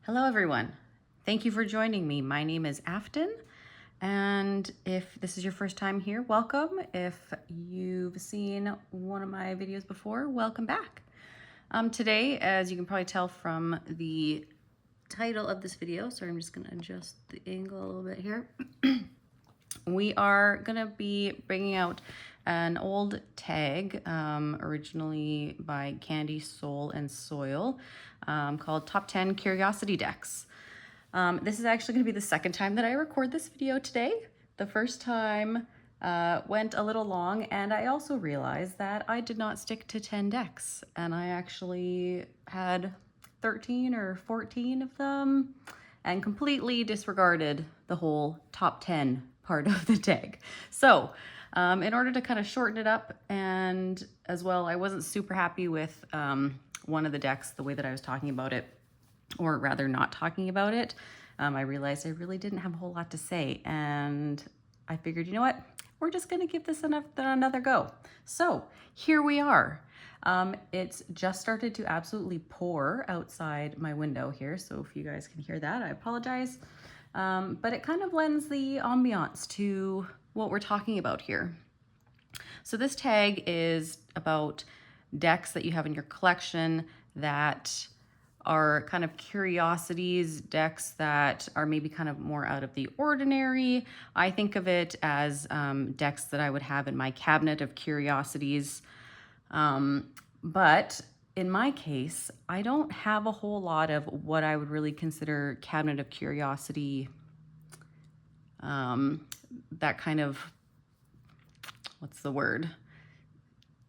Hello everyone. Thank you for joining me. My name is Afton, and if this is your first time here, welcome. If you've seen one of my videos before, welcome back. Today, as you can probably tell from the title of this video, sorry, I'm just gonna adjust the angle a little bit here. We are gonna be bringing out an old tag, originally by Candy, Soul, and Soil, called Top 10 Curiosity Decks. This is actually gonna be the second time that I record this video today. The first time went a little long, and I also realized that I did not stick to 10 decks, and I actually had 13 or 14 of them and completely disregarded the whole top 10 part of the tag. So in order to kind of shorten it up, and as well, I wasn't super happy with one of the decks, the way that I was talking about it, or rather not talking about it. I realized I really didn't have a whole lot to say, and I figured, you know what? We're just gonna give this another go. So here we are. It's just started to absolutely pour outside my window here, so if you guys can hear that, I apologize. But it kind of lends the ambiance to what we're talking about here. So this tag is about decks that you have in your collection that are kind of curiosities, decks that are maybe kind of more out of the ordinary. I think of it as decks that I would have in my Cabinet of Curiosities. But in my case, I don't have a whole lot of what I would really consider Cabinet of Curiosity, that kind of, what's the word?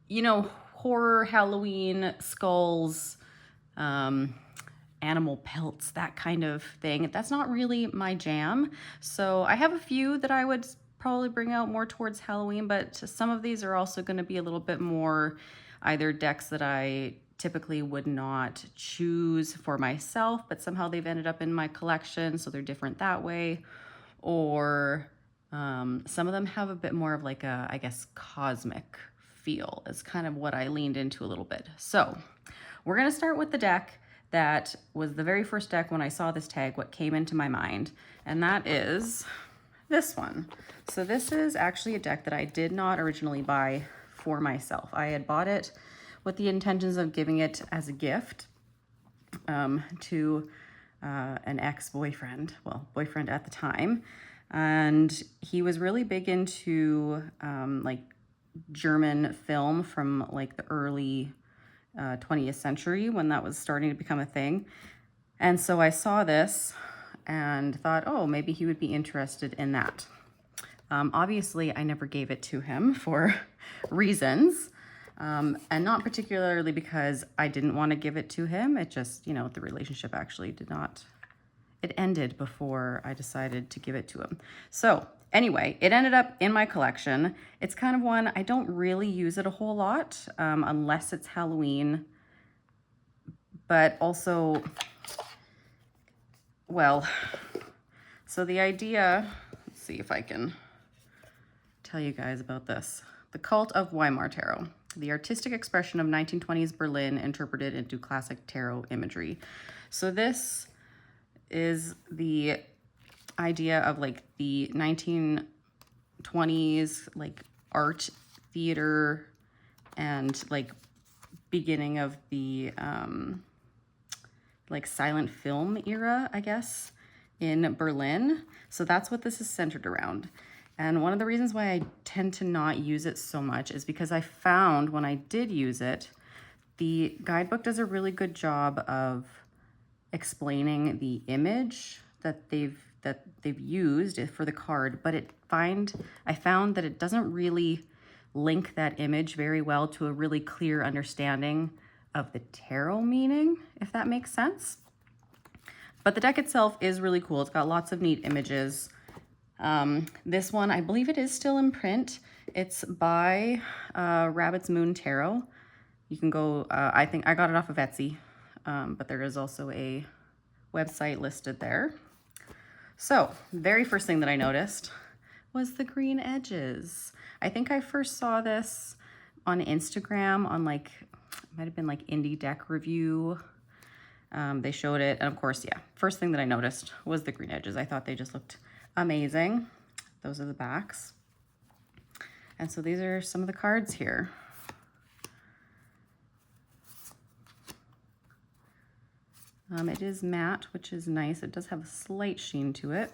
You know, horror, Halloween, skulls, animal pelts, that kind of thing. That's not really my jam. So I have a few that I would probably bring out more towards Halloween, but some of these are also going to be a little bit more either decks that I typically would not choose for myself, but somehow they've ended up in my collection, so they're different that way. Or some of them have a bit more of like a, I guess, cosmic feel is kind of what I leaned into a little bit. So we're gonna start with the deck that was the very first deck when I saw this tag, what came into my mind, and that is this one. So this is actually a deck that I did not originally buy for myself. I had bought it with the intentions of giving it as a gift to an ex-boyfriend, well, boyfriend at the time. And he was really big into like German film from like the early 20th century when that was starting to become a thing. And so I saw this and thought, oh, maybe he would be interested in that. Obviously, I never gave it to him for reasons, and not particularly because I didn't want to give it to him. It just, you know, the relationship actually did not, it ended before I decided to give it to him. So anyway, it ended up in my collection. It's kind of one, I don't really use it a whole lot, unless it's Halloween, but also, well, so the idea, let's see if I can tell you guys about this. The Cult of Weimar Tarot, the artistic expression of 1920s Berlin interpreted into classic tarot imagery. So this is the idea of like the 1920s like art, theater, and like beginning of the like silent film era, I guess, in Berlin. So that's what this is centered around. And one of the reasons why I tend to not use it so much is because I found when I did use it, the guidebook does a really good job of explaining the image that they've used for the card, but I found that it doesn't really link that image very well to a really clear understanding of the tarot meaning, if that makes sense. But the deck itself is really cool. It's got lots of neat images. This one, I believe it is still in print. It's by Rabbit's Moon Tarot. You can go, I think I got it off of Etsy, but there is also a website listed there. So, very first thing that I noticed was the green edges. I think I first saw this on Instagram on like, it might have been like Indie Deck Review. They showed it, and of course, yeah, first thing that I noticed was the green edges. I thought they just looked amazing. Those are the backs. And so these are some of the cards here. It is matte, which is nice. It does have a slight sheen to it.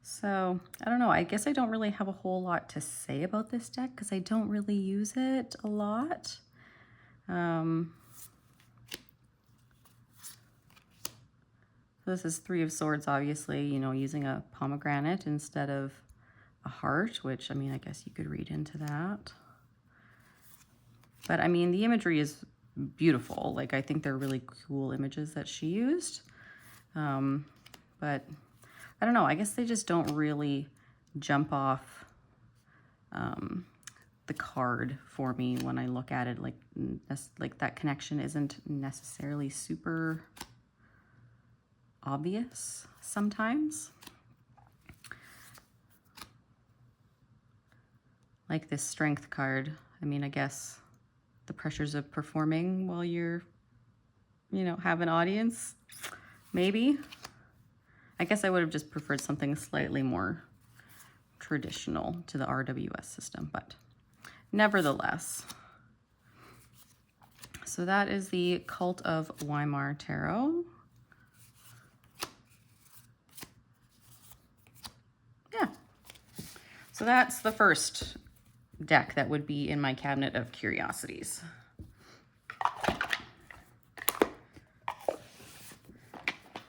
So, I don't know. I guess I don't really have a whole lot to say about this deck because I don't really use it a lot. So this is Three of Swords, obviously, you know, using a pomegranate instead of a heart, which, I mean, I guess you could read into that. But, I mean, the imagery is beautiful. Like, I think they're really cool images that she used. But I don't know, I guess they just don't really jump off the card for me when I look at it. Like that connection isn't necessarily super obvious sometimes. Like this strength card, I mean, I guess the pressures of performing while you're, you know, have an audience, maybe. I guess I would have just preferred something slightly more traditional to the RWS system, but nevertheless. So that is the Cult of Weimar Tarot. Yeah. So that's the first deck that would be in my Cabinet of Curiosities.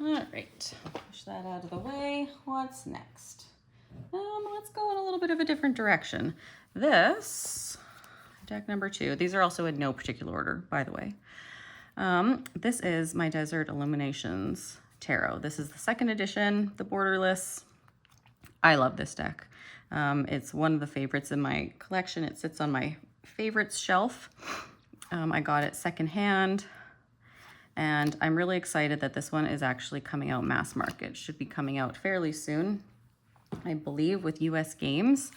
All right, push that out of the way. What's next? Let's go in a little bit of a different direction. This, deck number 2, these are also in no particular order, by the way. This is my Desert Illuminations Tarot. This is the 2nd edition, the borderless. I love this deck. It's one of the favorites in my collection. It sits on my favorites shelf. I got it secondhand. And I'm really excited that this one is actually coming out mass market. It should be coming out fairly soon, I believe, with US Games.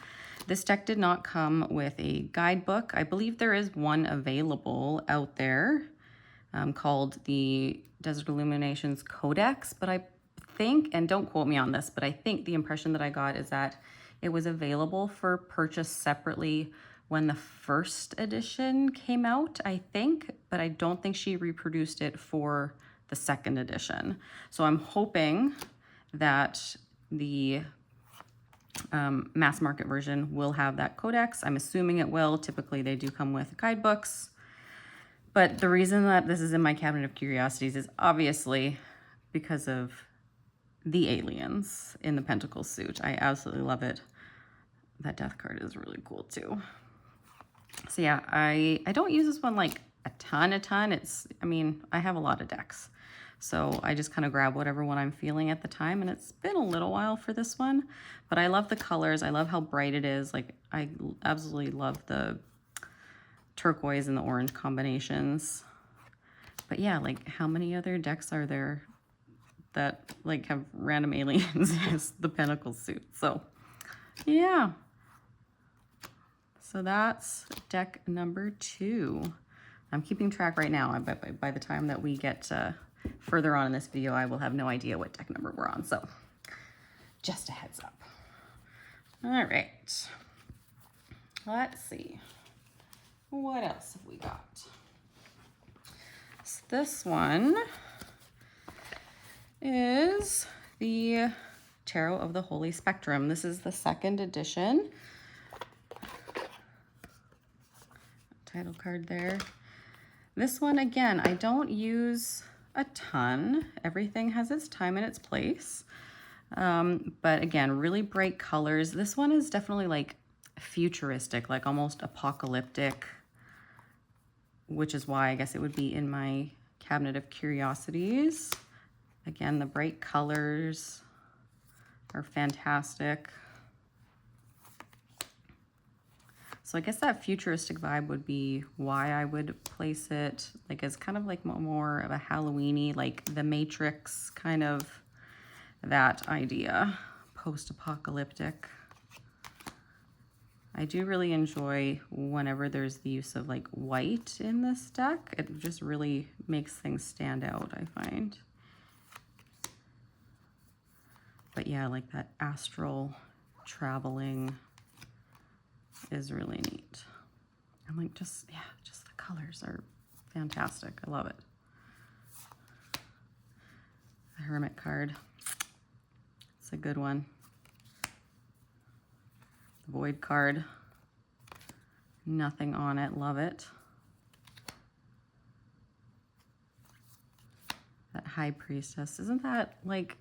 This deck did not come with a guidebook. I believe there is one available out there called the Desert Illuminations Codex, but I think, and don't quote me on this, but I think the impression that I got is that it was available for purchase separately when the 1st edition came out, I think, but I don't think she reproduced it for the 2nd edition. So I'm hoping that the mass market version will have that codex. I'm assuming it will. Typically they do come with guidebooks. But the reason that this is in my Cabinet of Curiosities is obviously because of the aliens in the Pentacle suit. I absolutely love it. That death card is really cool too. So yeah, I don't use this one like a ton. I mean, I have a lot of decks. So I just kind of grab whatever one I'm feeling at the time, and it's been a little while for this one, but I love the colors. I love how bright it is. Like, I absolutely love the turquoise and the orange combinations. But yeah, like, how many other decks are there that like have random aliens as the Pentacle suit? So yeah. So that's deck number 2. I'm keeping track right now, but by the time that we get further on in this video, I will have no idea what deck number we're on. So just a heads up. All right. Let's see. What else have we got? So this one is the Tarot of the Holy Spectrum. This is the 2nd edition. Title card there. This one, again, I don't use a ton. Everything has its time and its place. But again, really bright colors. This one is definitely like futuristic, like almost apocalyptic, which is why I guess it would be in my Cabinet of Curiosities. Again, the bright colors are fantastic. So I guess that futuristic vibe would be why I would place it like as kind of like more of a Halloween-y, like the Matrix kind of that idea, post-apocalyptic. I do really enjoy whenever there's the use of like white in this deck. It just really makes things stand out, I find. But yeah, like that astral traveling is really neat. And like just, yeah, just the colors are fantastic. I love it. The Hermit card. It's a good one. The Void card. Nothing on it. Love it. That High Priestess. Isn't that like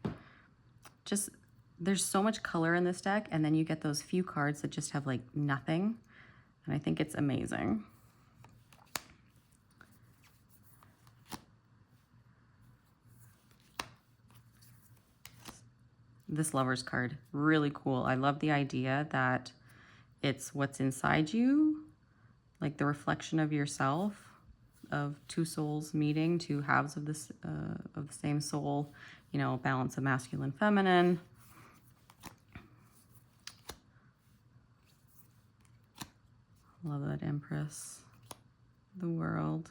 just, there's so much color in this deck, and then you get those few cards that just have like nothing. And I think it's amazing. This Lover's card, really cool. I love the idea that it's what's inside you, like the reflection of yourself, of two souls meeting, two halves of this of the same soul, you know, balance of masculine, feminine. Love that Empress, the World.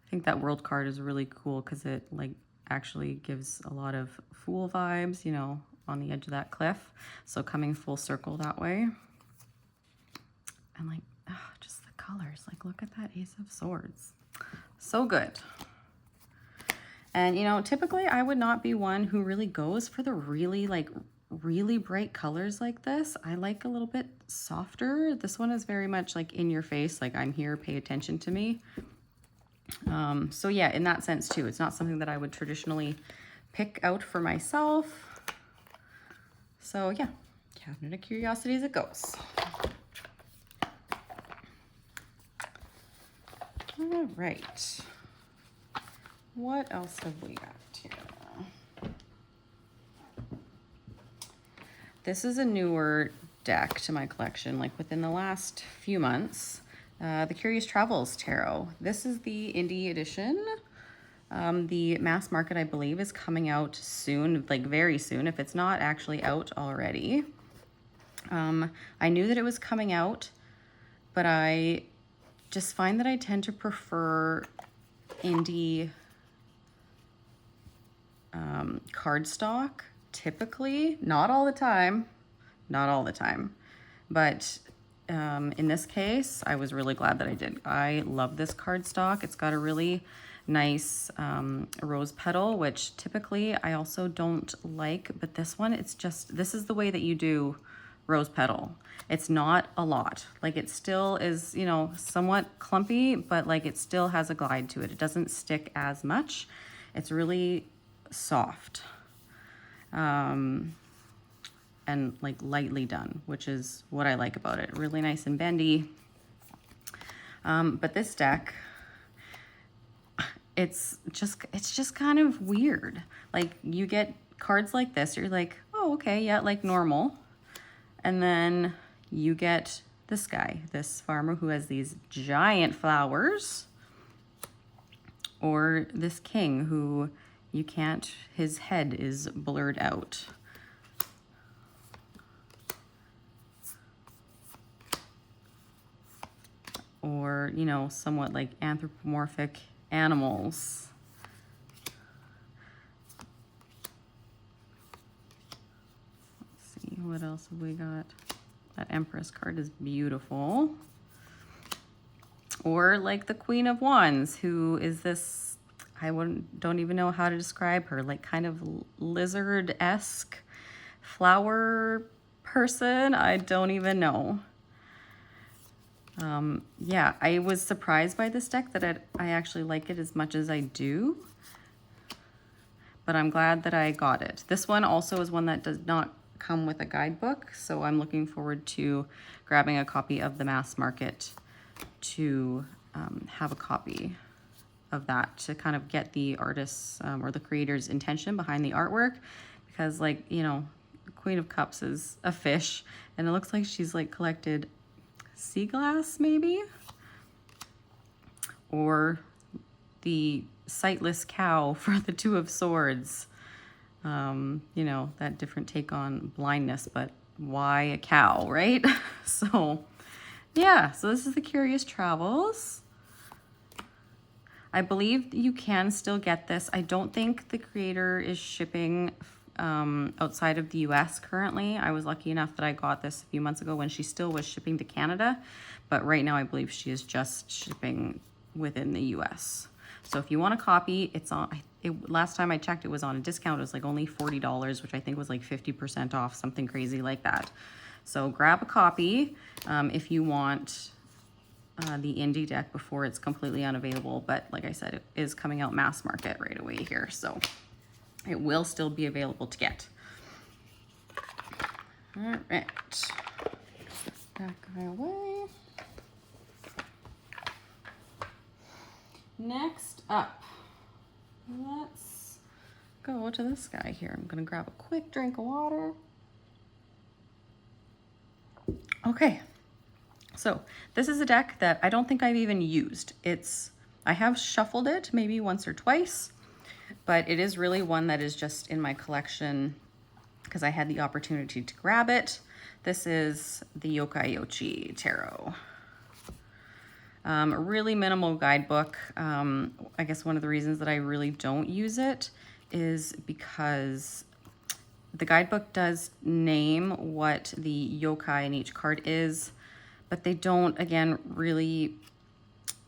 I think that World card is really cool because it like actually gives a lot of Fool vibes, you know, on the edge of that cliff. So coming full circle that way. And like, oh, just the colors. Like, look at that Ace of Swords. So good. And, you know, typically I would not be one who really goes for the really, like, really bright colors like this. I like a little bit softer. This one is very much like in your face, like I'm here, pay attention to me. So yeah, in that sense too, it's not something that I would traditionally pick out for myself. So yeah, Cabinet of Curiosities it goes. All right. What else have we got here? This is a newer deck to my collection, like within the last few months. The Curious Travels Tarot. This is the indie edition. The mass market, I believe, is coming out soon, like very soon, if it's not actually out already. I knew that it was coming out, but I just find that I tend to prefer indie cardstock, typically, not all the time, but in this case, I was really glad that I did. I love this cardstock. It's got a really nice rose petal, which typically I also don't like, but this one, it's just, this is the way that you do rose petal. It's not a lot. Like it still is, you know, somewhat clumpy, but like it still has a glide to it. It doesn't stick as much. It's really soft. And like lightly done, which is what I like about it. Really nice and bendy. But this deck, it's just kind of weird. Like you get cards like this, you're like, oh, okay, yeah, like normal. And then you get this guy, this farmer who has these giant flowers, or this king who you can't, his head is blurred out. Or, you know, somewhat like anthropomorphic animals. Let's see, what else have we got? That Empress card is beautiful. Or like the Queen of Wands, who is this, don't even know how to describe her, like kind of lizard-esque flower person. I don't even know. Yeah, I was surprised by this deck that I actually like it as much as I do, but I'm glad that I got it. This one also is one that does not come with a guidebook, so I'm looking forward to grabbing a copy of the mass market to have a copy of that to kind of get the artist's or the creator's intention behind the artwork, because like, you know, Queen of Cups is a fish and it looks like she's like collected sea glass maybe, or the sightless cow for the Two of Swords. You know, that different take on blindness, but why a cow, right? So yeah, so this is the Curious Travels. I believe you can still get this. I don't think the creator is shipping outside of the US currently. I was lucky enough that I got this a few months ago when she still was shipping to Canada, but right now I believe she is just shipping within the US. So if you want a copy, it's on, last time I checked, it was on a discount. It was like only $40, which I think was like 50% off, something crazy like that. So grab a copy if you want the indie deck before it's completely unavailable. But like I said, it is coming out mass market right away here. So it will still be available to get. All right. Back my way. Next up, let's go to this guy here. I'm gonna grab a quick drink of water. Okay, so this is a deck that I don't think I've even used. I have shuffled it maybe once or twice, but it is really one that is just in my collection because I had the opportunity to grab it. This is the Yokai Yochi Tarot. A really minimal guidebook. I guess one of the reasons that I really don't use it is because the guidebook does name what the yokai in each card is, but they don't, again, really,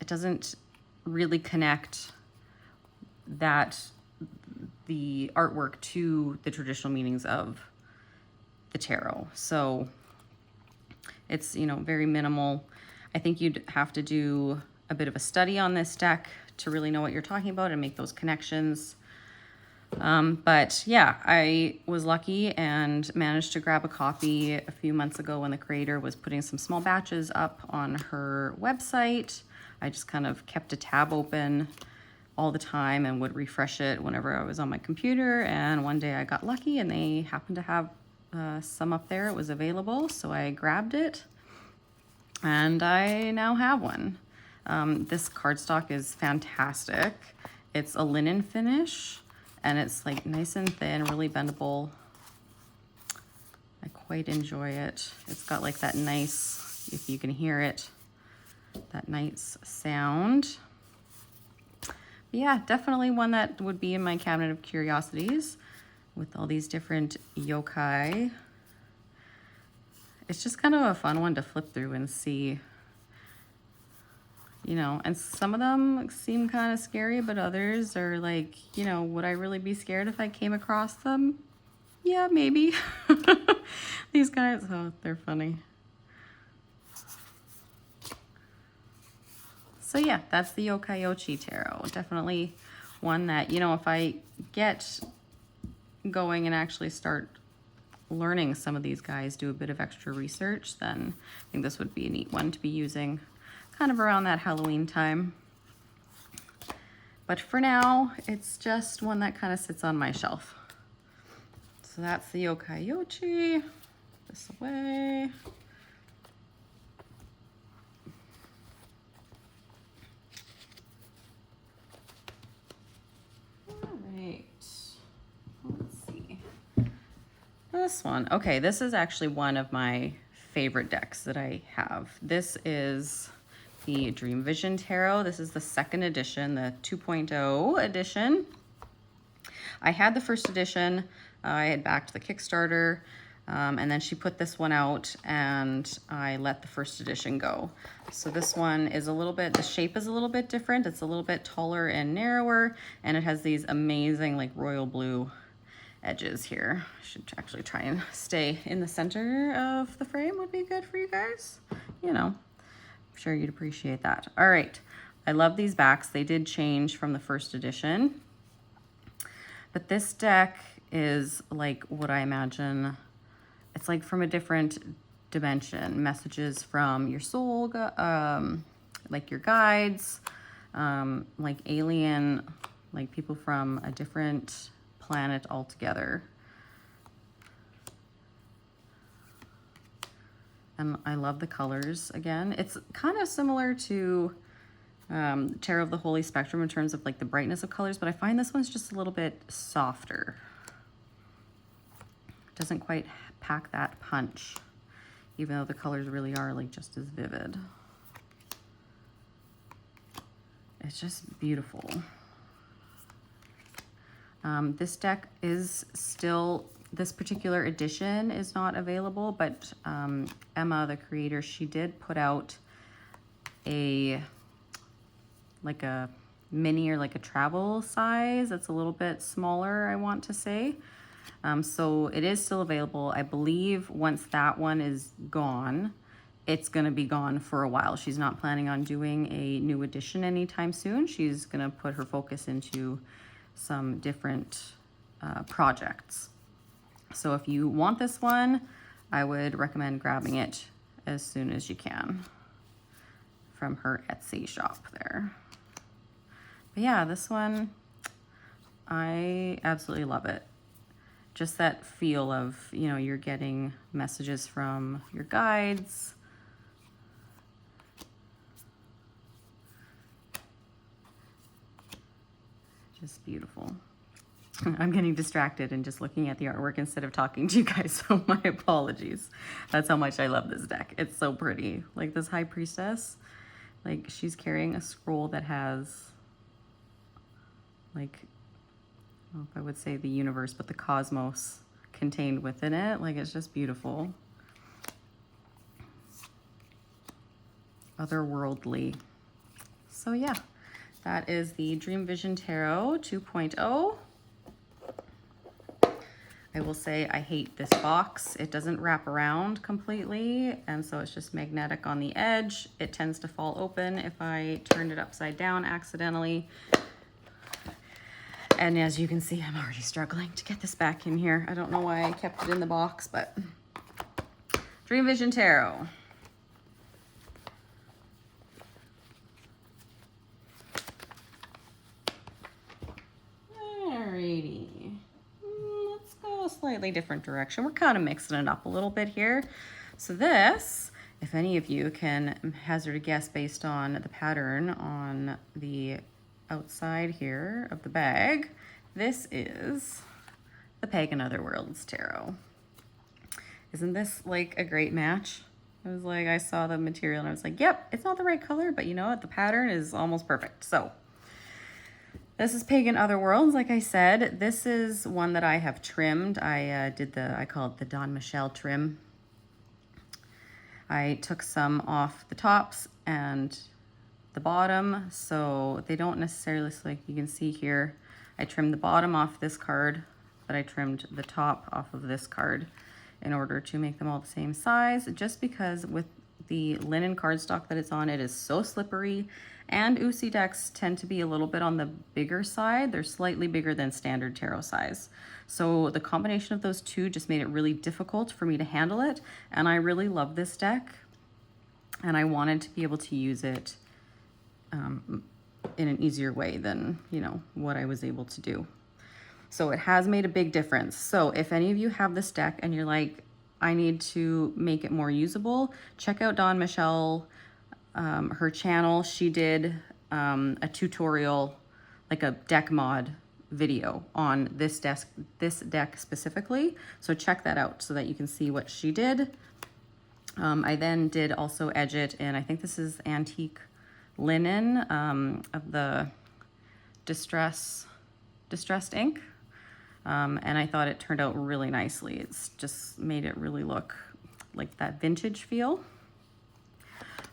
it doesn't really connect the artwork to the traditional meanings of the tarot. So it's, you know, very minimal. I think you'd have to do a bit of a study on this deck to really know what you're talking about and make those connections. But yeah, I was lucky and managed to grab a copy a few months ago when the creator was putting some small batches up on her website. I just kind of kept a tab open all the time and would refresh it whenever I was on my computer. And one day I got lucky and they happened to have some up there. It was available, so I grabbed it. And I now have one. This cardstock is fantastic. It's a linen finish and it's like nice and thin, really bendable. I quite enjoy it. It's got like that nice, if you can hear it, that nice sound. But yeah, definitely one that would be in my Cabinet of Curiosities with all these different yokai. It's just kind of a fun one to flip through and see, you know, and some of them seem kind of scary, but others are like, you know, would I really be scared if I came across them? Yeah, maybe. These guys, oh, they're funny. So yeah, that's the Yokai Yochi Tarot. Definitely one that, you know, if I get going and actually start learning some of these guys, do a bit of extra research, then I think this would be a neat one to be using kind of around that Halloween time. But for now, it's just one that kind of sits on my shelf. So that's the Yokai Yochi. This away. All right. Let's see. This one. Okay, this is actually one of my favorite decks that I have. This is the Dream Vision Tarot. This is the second edition, the 2.0 edition. I had the first edition. I had backed the Kickstarter, and then she put this one out and I let the first edition go. So this one is a little bit, the shape is a little bit different. It's a little bit taller and narrower, and it has these amazing like royal blue edges here. I should actually try and stay in the center of the frame, would be good for you guys. You know, I'm sure you'd appreciate that. All right, I love these backs. They did change from the first edition, but this deck is like what I imagine. It's like from a different dimension. Messages from your soul, like your guides, like alien, like people from a different planet altogether. And I love the colors again. It's kind of similar to Tarot of the Holy Spectrum in terms of like the brightness of colors, but I find this one's just a little bit softer. Doesn't quite pack that punch, even though the colors really are like just as vivid. It's just beautiful. This deck is still, this particular edition is not available, but Emma, the creator, she did put out like a mini or like a travel size. It's a little bit smaller, I want to say. So it is still available. I believe once that one is gone, it's going to be gone for a while. She's not planning on doing a new edition anytime soon. She's going to put her focus into some different projects. So if you want this one, I would recommend grabbing it as soon as you can from her Etsy shop there. But yeah, this one, I absolutely love it. Just that feel of, you know, you're getting messages from your guides. Just beautiful. I'm getting distracted and just looking at the artwork instead of talking to you guys, so my apologies. That's how much I love this deck. It's so pretty. Like this High Priestess, like she's carrying a scroll that has, like, I don't know if I would say the universe, but the cosmos contained within it. Like, it's just beautiful. Otherworldly. So yeah, that is the Dream Vision Tarot 2.0. I will say I hate this box. It doesn't wrap around completely, and so it's just magnetic on the edge. It tends to fall open if I turn it upside down accidentally. And as you can see, I'm already struggling to get this back in here. I don't know why I kept it in the box, but Dream Vision Tarot. Alrighty. Let's go a slightly different direction. We're kind of mixing it up a little bit here. So this, if any of you can hazard a guess based on the pattern on the outside here of the bag, this is the Pagan Otherworlds Tarot. Isn't this like a great match? I was like, I saw the material and I was like, yep, it's not the right color, but you know what? The pattern is almost perfect. So this is Pagan Otherworlds. Like I said, this is one that I have trimmed. I call it the Don Michel trim. I took some off the tops and the bottom, so they don't necessarily, so like you can see here, I trimmed the bottom off this card, but I trimmed the top off of this card in order to make them all the same size, just because with the linen cardstock that it's on, it is so slippery, and Usi decks tend to be a little bit on the bigger side. They're slightly bigger than standard tarot size. So the combination of those two just made it really difficult for me to handle it, and I really love this deck, and I wanted to be able to use it in an easier way than, you know, what I was able to do. So it has made a big difference. So if any of you have this deck and you're like, I need to make it more usable, check out Dawn Michelle, her channel. She did a tutorial, like a deck mod video on this deck specifically. So check that out so that you can see what she did. I then did also edge it, and I think this is antique linen of the distressed ink, and I thought it turned out really nicely. It's just made it really look like that vintage feel.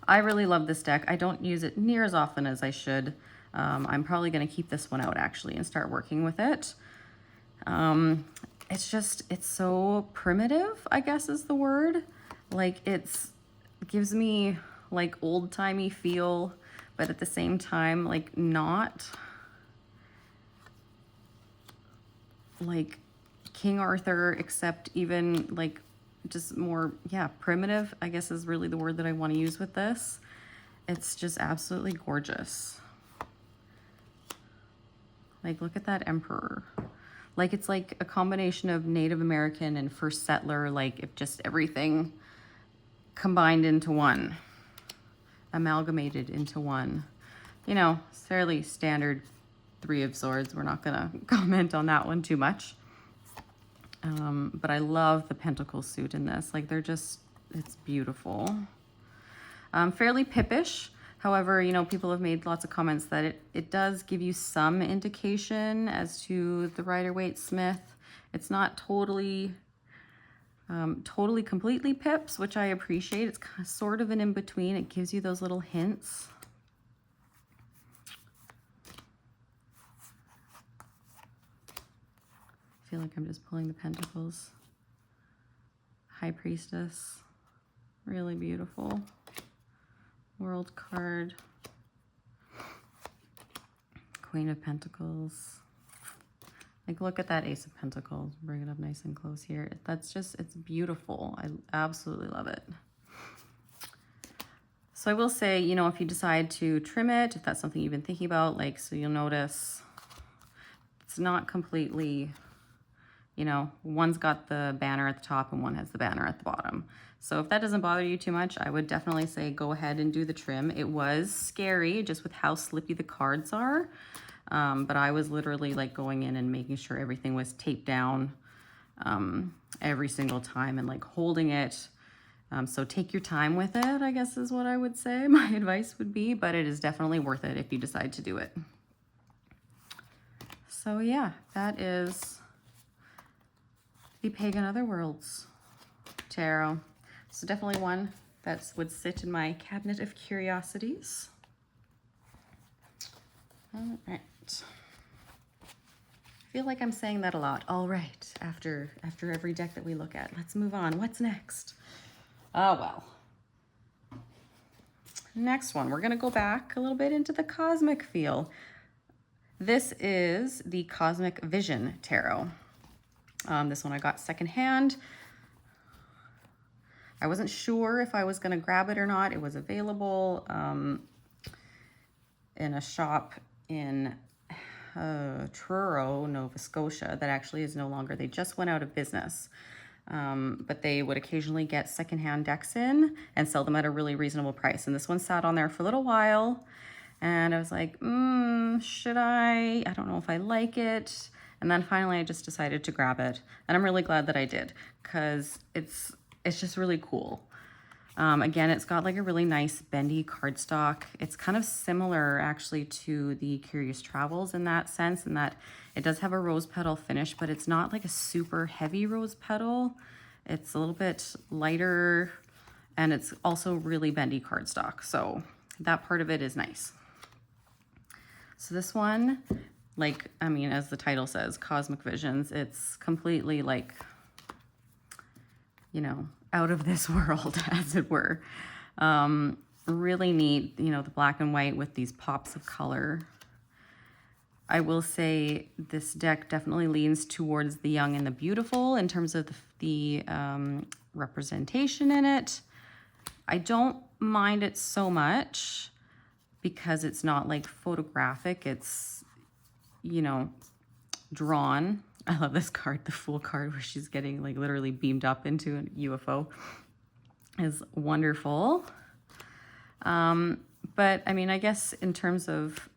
I really love this deck. I don't use it near as often as I should. I'm probably going to keep this one out actually and start working with it. It's so primitive, I guess is the word. Like it gives me like old-timey feel, but at the same time, like not like King Arthur, except even like just more, yeah, primitive, I guess is really the word that I want to use with this. It's just absolutely gorgeous. Like, look at that emperor. Like, it's like a combination of Native American and first settler, like if just everything combined into one, amalgamated into one. You know, fairly standard Three of Swords. We're not gonna comment on that one too much. But I love the pentacle suit in this. Like they're just, it's beautiful. Fairly pippish. However, you know, people have made lots of comments that it does give you some indication as to the Rider-Waite Smith. It's not totally completely pips, which I appreciate. It's kind of sort of an in-between. It gives you those little hints. I feel like I'm just pulling the pentacles. High Priestess, really beautiful. World card. Queen of Pentacles. Like, look at that Ace of Pentacles. Bring it up nice and close here. That's just, it's beautiful. I absolutely love it. So I will say, you know, if you decide to trim it, if that's something you've been thinking about, like, so you'll notice it's not completely, you know, one's got the banner at the top and one has the banner at the bottom. So if that doesn't bother you too much, I would definitely say go ahead and do the trim. It was scary just with how slippy the cards are. But I was literally like going in and making sure everything was taped down every single time and like holding it. So take your time with it, I guess is what I would say. My advice would be, but it is definitely worth it if you decide to do it. So yeah, that is the Pagan Otherworlds Tarot. So definitely one that would sit in my Cabinet of Curiosities. All right. I feel like I'm saying that a lot. All right, after every deck that we look at. Let's move on. What's next? Oh, well. Next one, we're going to go back a little bit into the cosmic feel. This is the Cosmic Vision Tarot. This one I got secondhand. I wasn't sure if I was going to grab it or not. It was available in a shop in Truro, Nova Scotia, that actually is no longer. They just went out of business. But they would occasionally get secondhand decks in and sell them at a really reasonable price. And this one sat on there for a little while. And I was like, should I? I don't know if I like it. And then finally I just decided to grab it. And I'm really glad that I did, because it's just really cool. Again, it's got like a really nice bendy cardstock. It's kind of similar actually to the Curious Travels in that sense, in that it does have a rose petal finish, but it's not like a super heavy rose petal. It's a little bit lighter, and it's also really bendy cardstock. So that part of it is nice. So this one, like, I mean, as the title says, Cosmic Visions, it's completely like, you know, out of this world, as it were. Really neat, you know, the black and white with these pops of color. I will say this deck definitely leans towards the young and the beautiful in terms of the representation in it. I don't mind it so much because it's not like photographic. It's, you know, drawn. I love this card, the Fool card, where she's getting like literally beamed up into a UFO, is wonderful. But I mean, I guess in terms of,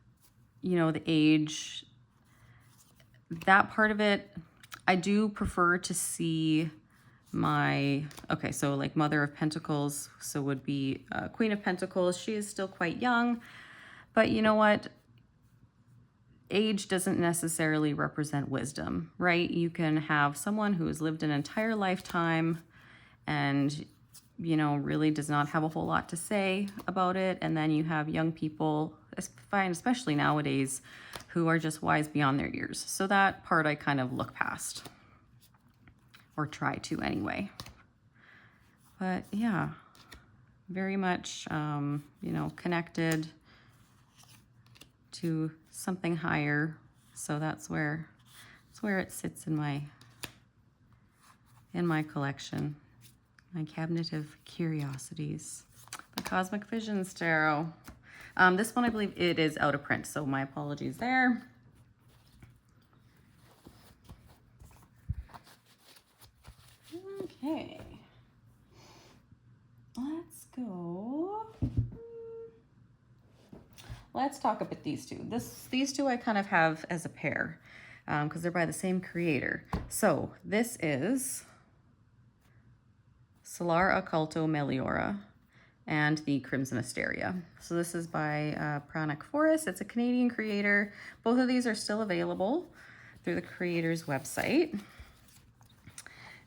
you know, the age, that part of it, I do prefer to see my, okay, so like Mother of Pentacles, so would be Queen of Pentacles. She is still quite young, but you know what? Age doesn't necessarily represent wisdom, right? You can have someone who has lived an entire lifetime and, you know, really does not have a whole lot to say about it. And then you have young people, especially nowadays, who are just wise beyond their years. So that part I kind of look past, or try to anyway. But yeah, very much, you know, connected to something higher. So that's where it sits in my collection, my Cabinet of Curiosities, the Cosmic Visions Tarot. This one I believe it is out of print, so my apologies there. Okay, let's go. Let's talk about these two. These two I kind of have as a pair. because they're by the same creator. So this is Solara, Occulto, Meliora, and the Crimson Asteria. So this is by Pranic Forest. It's a Canadian creator. Both of these are still available through the creator's website.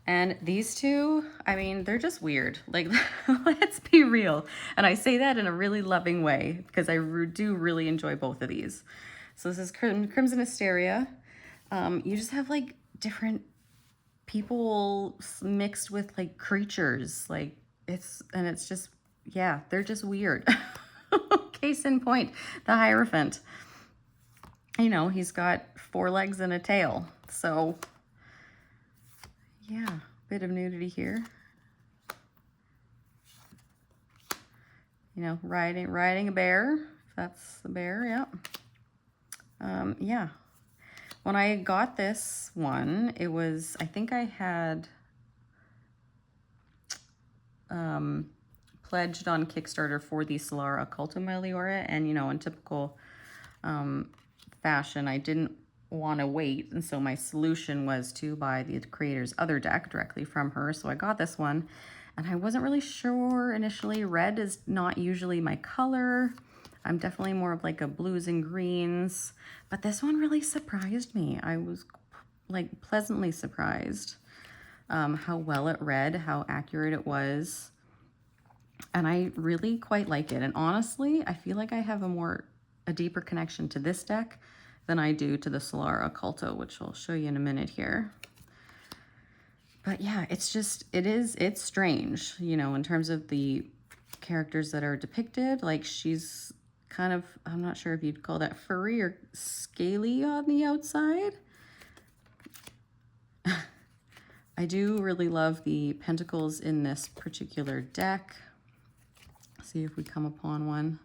And these two, I mean, they're just weird. Like, let's be real. And I say that in a really loving way because I do really enjoy both of these. So this is Crimson Asteria. You just have like different people mixed with like creatures. Like it's just, yeah, they're just weird. Case in point, the Hierophant. You know, he's got 4 legs and a tail. So yeah, bit of nudity here. You know, riding a bear, if that's the bear, yeah. Yeah. When I got this one, it was, I think I had pledged on Kickstarter for the Solara Occulto Meliora, and you know, in typical fashion, I didn't want to wait, and so my solution was to buy the creator's other deck directly from her. So I got this one, and I wasn't really sure initially. Red is not usually my color. I'm definitely more of like a blues and greens, but this one really surprised me. I was like pleasantly surprised how well it read, how accurate it was, and I really quite like it. And honestly, I feel like I have a deeper connection to this deck than I do to the Solara Occulto, which I'll show you in a minute here. But yeah, it's just, it's strange, you know, in terms of the characters that are depicted. Like she's kind of, I'm not sure if you'd call that furry or scaly on the outside. I do really love the pentacles in this particular deck. See if we come upon one.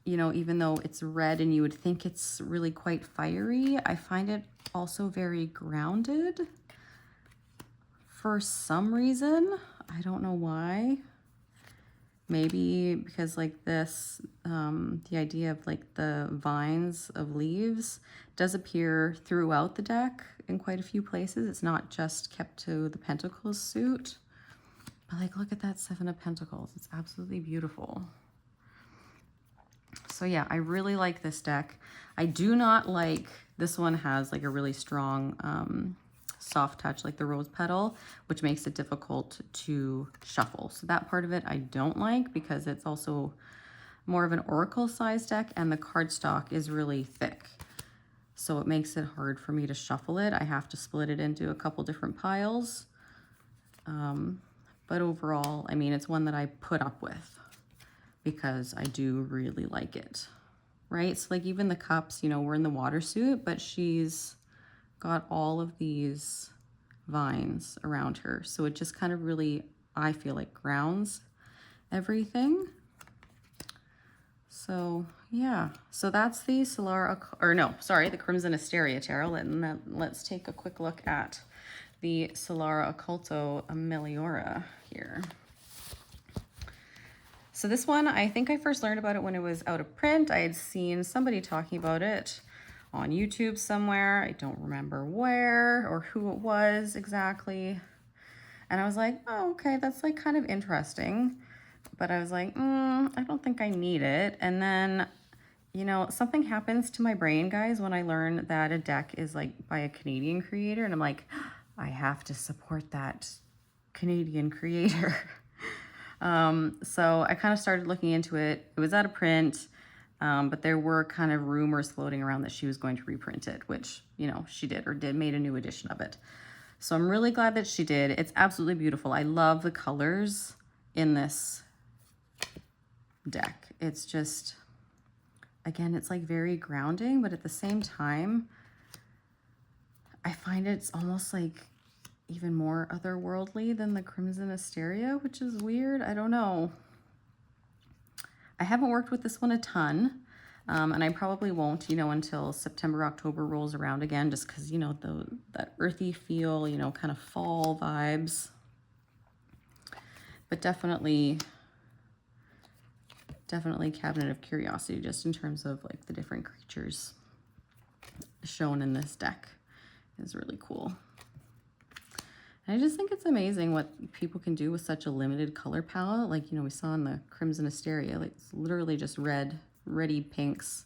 You know, even though it's red and you would think it's really quite fiery, I find it also very grounded for some reason. I don't know why. Maybe because like this, the idea of like the vines of leaves does appear throughout the deck in quite a few places. It's not just kept to the Pentacles suit. But like, look at that 7 of Pentacles. It's absolutely beautiful. So yeah, I really like this deck. I do not like, this one has like a really strong soft touch, like the rose petal, which makes it difficult to shuffle. So that part of it I don't like because it's also more of an oracle size deck and the cardstock is really thick. So it makes it hard for me to shuffle it. I have to split it into a couple different piles. But overall, I mean, it's one that I put up with because I do really like it, right? So like even the cups, you know, we're in the water suit, but she's got all of these vines around her. So it just kind of really, I feel like, grounds everything. So yeah, so that's the Solara, or no, sorry, the Crimson Asteria Tarot. And let's take a quick look at the Solara Occulto Meliora here. So this one, I think I first learned about it when it was out of print. I had seen somebody talking about it on YouTube somewhere. I don't remember where or who it was exactly. And I was like, oh, okay, that's like kind of interesting. But I was like, I don't think I need it. And then, you know, something happens to my brain, guys, when I learn that a deck is like by a Canadian creator. And I'm like, I have to support that Canadian creator. So I kind of started looking into it. It was out of print, but there were kind of rumors floating around that she was going to reprint it, which, you know, she did, or made a new edition of it. So I'm really glad that she did. It's absolutely beautiful. I love the colors in this deck. It's just, again, it's like very grounding, but at the same time, I find it's almost like even more otherworldly than the Crimson Asteria, which is weird. I don't know. I haven't worked with this one a ton, and I probably won't, you know, until September, October rolls around again, just because, you know, that earthy feel, you know, kind of fall vibes. But definitely Cabinet of Curiosity, just in terms of like the different creatures. shown in this deck is really cool. And I just think it's amazing what people can do with such a limited color palette. Like, you know, we saw in the Crimson Asteria, like it's literally just red, reddy pinks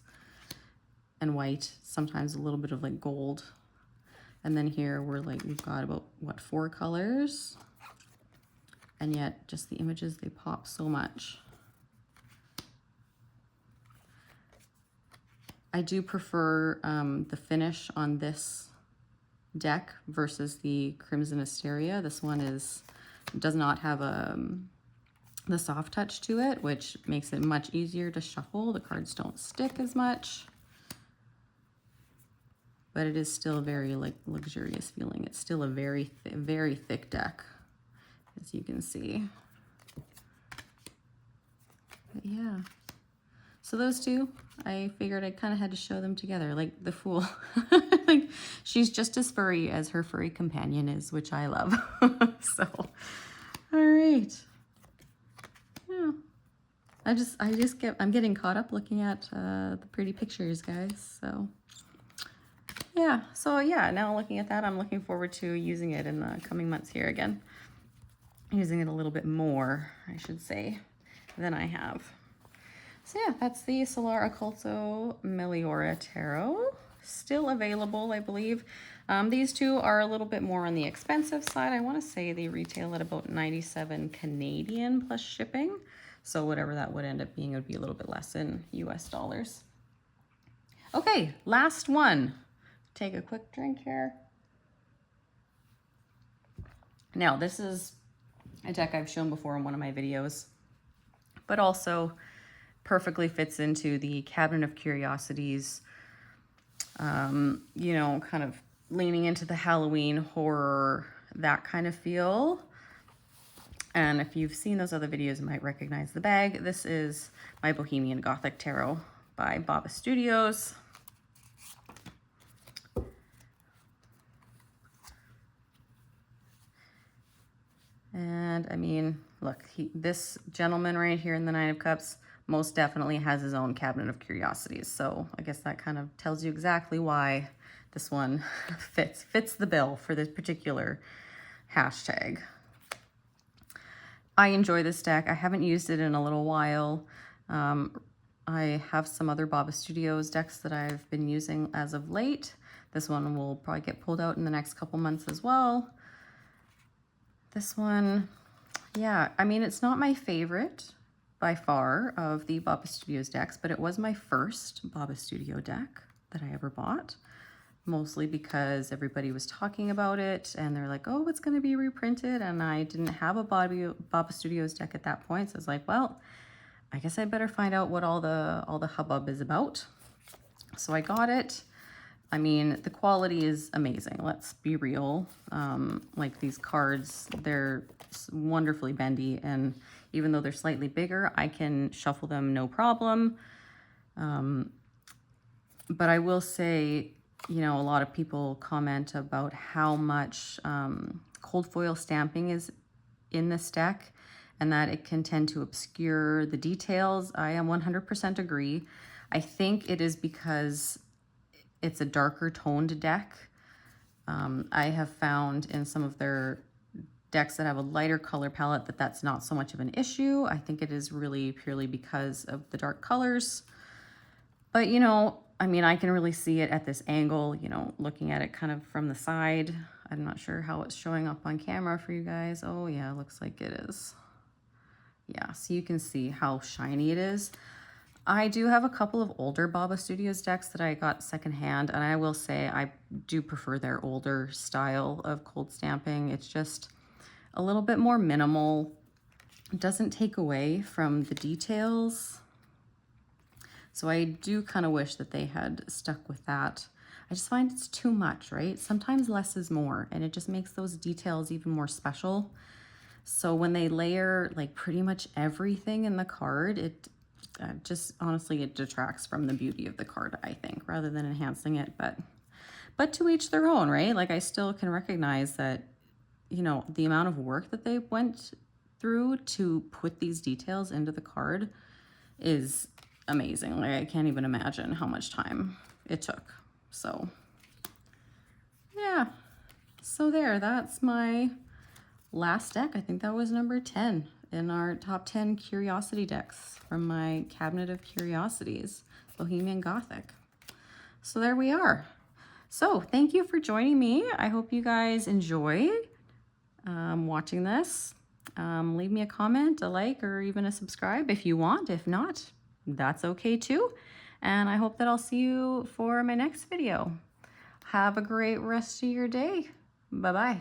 and white, sometimes a little bit of like gold. And then here we've got about, what, 4 colors? And yet just the images, they pop so much. I do prefer the finish on this deck versus the Crimson Asteria. This one does not have the soft touch to it, which makes it much easier to shuffle. The cards don't stick as much, but it is still a very like luxurious feeling. It's still a very thick deck, as you can see. But yeah, so those two, I figured I kind of had to show them together, like the Fool. Like, she's just as furry as her furry companion is, which I love. So, all right. Yeah. I'm getting caught up looking at the pretty pictures, guys. So, yeah. So, yeah, now looking at that, I'm looking forward to using it in the coming months here again. Using it a little bit more, I should say, than I have. So yeah, that's the Solara Occulto Meliora Tarot. Still available, I believe. These two are a little bit more on the expensive side. I want to say they retail at about 97 Canadian plus shipping. So whatever that would end up being, it would be a little bit less in US dollars. Okay, last one. Take a quick drink here. Now, this is a deck I've shown before in one of my videos, but also perfectly fits into the Cabinet of Curiosities, you know, kind of leaning into the Halloween horror, that kind of feel. And if you've seen those other videos, you might recognize the bag. This is my Bohemian Gothic Tarot by Baba Studios. And I mean, look, this gentleman right here in the Nine of Cups most definitely has his own Cabinet of Curiosities. So I guess that kind of tells you exactly why this one fits the bill for this particular hashtag. I enjoy this deck. I haven't used it in a little while. I have some other Baba Studios decks that I've been using as of late. This one will probably get pulled out in the next couple months as well. This one, yeah, I mean, it's not my favorite by far of the Baba Studios decks, but it was my first Baba Studio deck that I ever bought, mostly because everybody was talking about it and they're like, oh, it's going to be reprinted. And I didn't have a Baba Studios deck at that point. So I was like, well, I guess I better find out what all the hubbub is about. So I got it. I mean, the quality is amazing. Let's be real. Like these cards, they're wonderfully bendy, and even though they're slightly bigger, I can shuffle them no problem. But I will say, you know, a lot of people comment about how much cold foil stamping is in this deck and that it can tend to obscure the details. I am 100% agree. I think it is because it's a darker toned deck. I have found in some of their decks that have a lighter color palette that that's not so much of an issue. I think it is really purely because of the dark colors. But, you know, I mean, I can really see it at this angle, you know, looking at it kind of from the side. I'm not sure how it's showing up on camera for you guys. Oh yeah, it looks like it is. Yeah, so you can see how shiny it is. I do have a couple of older Baba Studios decks that I got secondhand, and I will say I do prefer their older style of cold stamping. It's just a little bit more minimal. It doesn't take away from the details. So I do kind of wish that they had stuck with that. I just find it's too much, right? Sometimes less is more, and it just makes those details even more special. So when they layer like pretty much everything in the card, it just honestly, it detracts from the beauty of the card, I think, rather than enhancing it. But to each their own, right? Like I still can recognize that, you know, the amount of work that they went through to put these details into the card is amazing. Like I can't even imagine how much time it took. So yeah, so there, that's my last deck. I think that was number 10 in our top 10 curiosity decks from my Cabinet of Curiosities, Bohemian Gothic. So there we are. So thank you for joining me. I hope you guys enjoy watching this. Leave me a comment, a like, or even a subscribe if you want. If not, that's okay too. And I hope that I'll see you for my next video. Have a great rest of your day. Bye-bye.